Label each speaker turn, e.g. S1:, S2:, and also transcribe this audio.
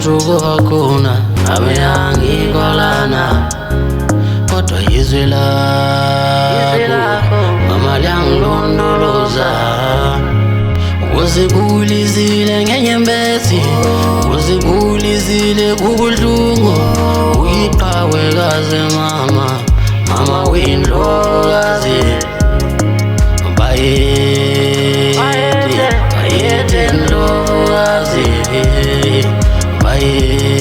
S1: ujuko hakuna ameyangikolana kodwa yizwi lakho mama liyangilondoloza uzibulizile ngenyembezi uzibulizile kubuhlungu uyiqhawekaze mama uyindlokazi bayede ndlokazi bayede